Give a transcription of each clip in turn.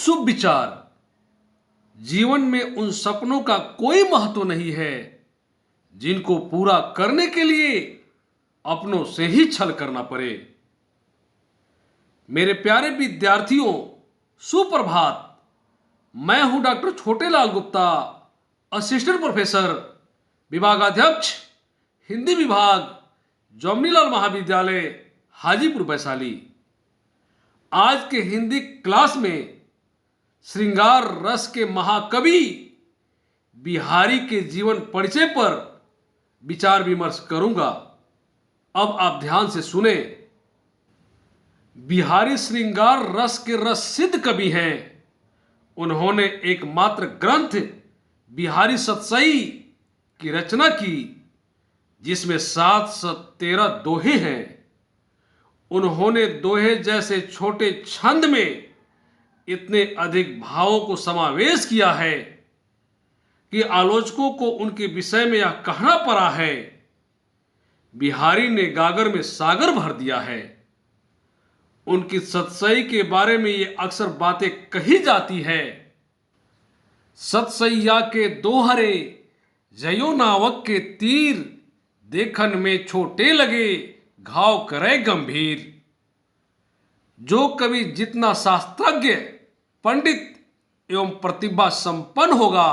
शुभ विचार। जीवन में उन सपनों का कोई महत्व नहीं है जिनको पूरा करने के लिए अपनों से ही छल करना पड़े। मेरे प्यारे विद्यार्थियों, सुप्रभात। मैं हूं doctor Chhotelal Gupta, assistant professor, विभागाध्यक्ष, हिंदी विभाग, जवाहरलाल महाविद्यालय, हाजीपुर वैशाली। आज के हिंदी क्लास में श्रृंगार रस के महाकवि बिहारी के जीवन परिचय पर विचार विमर्श करूंगा। अब आप ध्यान से सुने। बिहारी श्रृंगार रस के रस सिद्ध कवि हैं। उन्होंने एकमात्र ग्रंथ बिहारी सतसई की रचना की, जिसमें 713 दोहे हैं। उन्होंने दोहे जैसे छोटे छंद में इतने अधिक भावों को समावेश किया है कि आलोचकों को उनके विषय में यह कहना पड़ा है, बिहारी ने गागर में सागर भर दिया है। उनकी सतसई के बारे में ये अक्सर बातें कही जाती है। सतसैया के दोहरे जयो नावक के तीर, देखन में छोटे लगे घाव करे गंभीर। जो कवि जितना शास्त्रज्ञ, पंडित एवं प्रतिभा संपन्न होगा,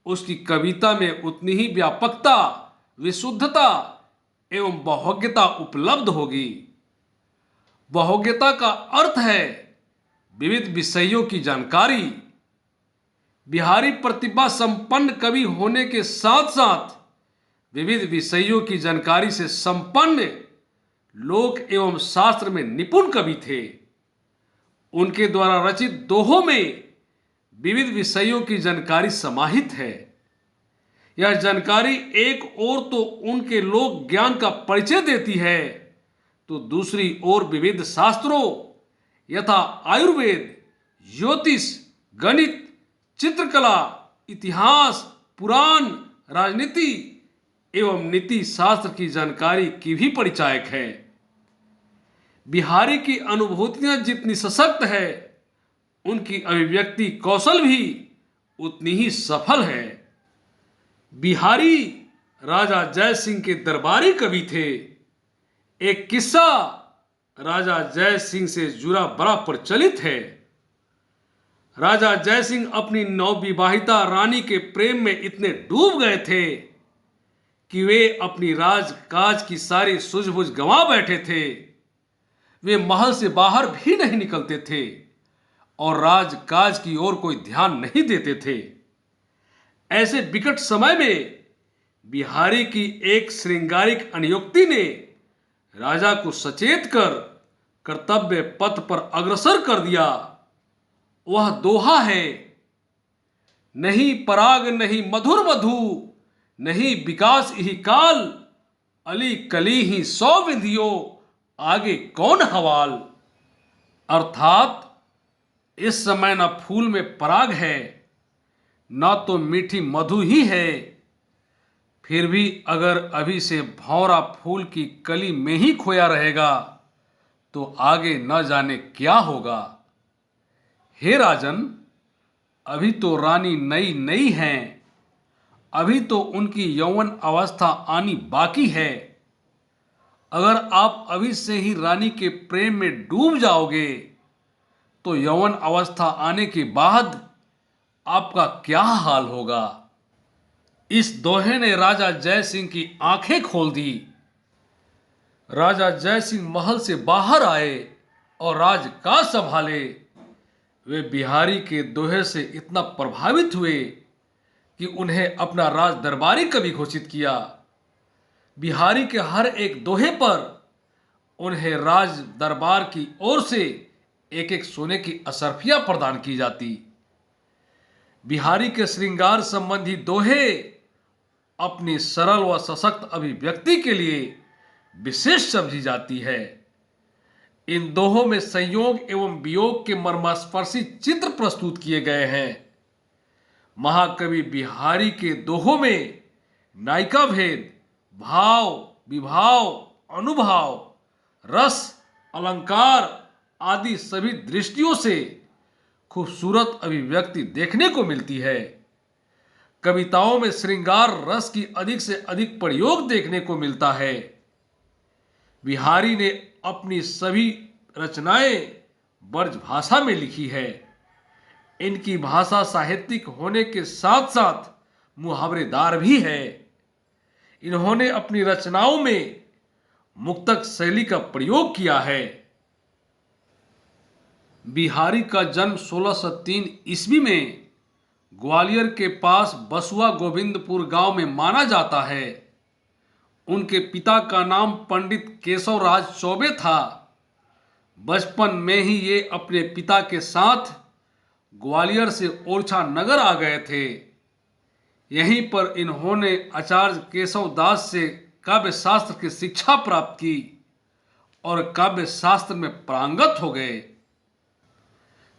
उसकी कविता में उतनी ही व्यापकता, विशुद्धता एवं बहुज्ञता उपलब्ध होगी। बहुज्ञता का अर्थ है विविध विषयों की जानकारी। बिहारी प्रतिभा संपन्न कवि होने के साथ साथ विविध विषयों की जानकारी से संपन्न लोक एवं शास्त्र में निपुण कवि थे। उनके द्वारा रचित दोहों में विविध विषयों की जानकारी समाहित है। यह जानकारी एक ओर तो उनके लोक ज्ञान का परिचय देती है, तो दूसरी ओर विविध शास्त्रों यथा आयुर्वेद, ज्योतिष, गणित, चित्रकला, इतिहास, पुराण, राजनीति एवं नीति शास्त्र की जानकारी की भी परिचायक है। बिहारी की अनुभूतियां जितनी सशक्त है, उनकी अभिव्यक्ति कौशल भी उतनी ही सफल है। बिहारी राजा जय सिंह के दरबारी कवि थे। एक किस्सा राजा जय सिंह से जुड़ा बड़ा प्रचलित है। राजा जय सिंह अपनी नवविवाहिता रानी के प्रेम में इतने डूब गए थे कि वे अपनी राजकाज की सारी सूझबूझ गंवा बैठे थे। वे महल से बाहर भी नहीं निकलते थे और राजकाज की ओर कोई ध्यान नहीं देते थे। ऐसे विकट समय में बिहारी की एक श्रृंगारिक अनुयुक्ति ने राजा को सचेत कर कर्तव्य पथ पर अग्रसर कर दिया। वह दोहा है, नहीं पराग नहीं मधुर मधु, नहीं विकास ही काल, अली कली ही 100 विधियो, आगे कौन हवाल। अर्थात इस समय न फूल में पराग है, न तो मीठी मधु ही है। फिर भी अगर अभी से भौरा फूल की कली में ही खोया रहेगा तो आगे न जाने क्या होगा। हे राजन, अभी तो रानी नई नई हैं, अभी तो उनकी यौवन अवस्था आनी बाकी है। अगर आप अभी से ही रानी के प्रेम में डूब जाओगे तो यौवन अवस्था आने के बाद आपका क्या हाल होगा। इस दोहे ने राजा जय सिंह की आंखें खोल दी। राजा जय सिंह महल से बाहर आए और राजकाज संभाले। वे बिहारी के दोहे से इतना प्रभावित हुए कि उन्हें अपना राज दरबारी कवि घोषित किया। बिहारी के हर एक दोहे पर उन्हें राज दरबार की ओर से एक एक सोने की असरफियां प्रदान की जाती। बिहारी के श्रृंगार संबंधी दोहे अपनी सरल व सशक्त अभिव्यक्ति के लिए विशेष समझी जाती है। इन दोहों में संयोग एवं वियोग के मर्मस्पर्शी चित्र प्रस्तुत किए गए हैं। महाकवि बिहारी के दोहों में नायिका भेद, भाव, विभाव, अनुभाव, रस, अलंकार आदि सभी दृष्टियों से खूबसूरत अभिव्यक्ति देखने को मिलती है। कविताओं में श्रृंगार रस की अधिक से अधिक प्रयोग देखने को मिलता है। बिहारी ने अपनी सभी रचनाएं ब्रज भाषा में लिखी है। इनकी भाषा साहित्यिक होने के साथ साथ मुहावरेदार भी है। इन्होंने अपनी रचनाओं में मुक्तक शैली का प्रयोग किया है। बिहारी का जन्म 1603 ईस्वी में ग्वालियर के पास बसुआ गोविंदपुर गांव में माना जाता है। उनके पिता का नाम पंडित केशव राज चौबे था। बचपन में ही ये अपने पिता के साथ ग्वालियर से ओरछा नगर आ गए थे। यहीं पर इन्होंने आचार्य केशव दास से काव्य शास्त्र की शिक्षा प्राप्त की और काव्य शास्त्र में पारंगत हो गए।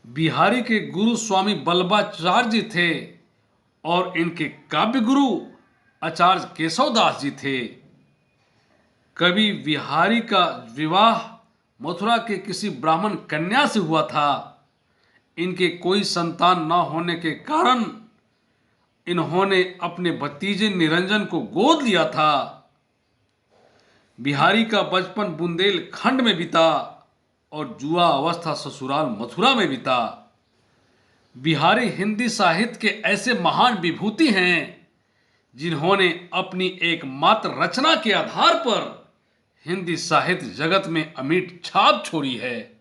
बिहारी के गुरु स्वामी बल्लभाचार्य जी थे और इनके काव्य गुरु आचार्य केशव दास जी थे। कवि बिहारी का विवाह मथुरा के किसी ब्राह्मण कन्या से हुआ था। इनके कोई संतान न होने के कारण इन्होंने अपने भतीजे निरंजन को गोद लिया था। बिहारी का बचपन बुंदेलखंड में बीता और जुआ अवस्था ससुराल मथुरा में बीता। बिहारी हिंदी साहित्य के ऐसे महान विभूति हैं जिन्होंने अपनी एकमात्र रचना के आधार पर हिंदी साहित्य जगत में अमिट छाप छोड़ी है।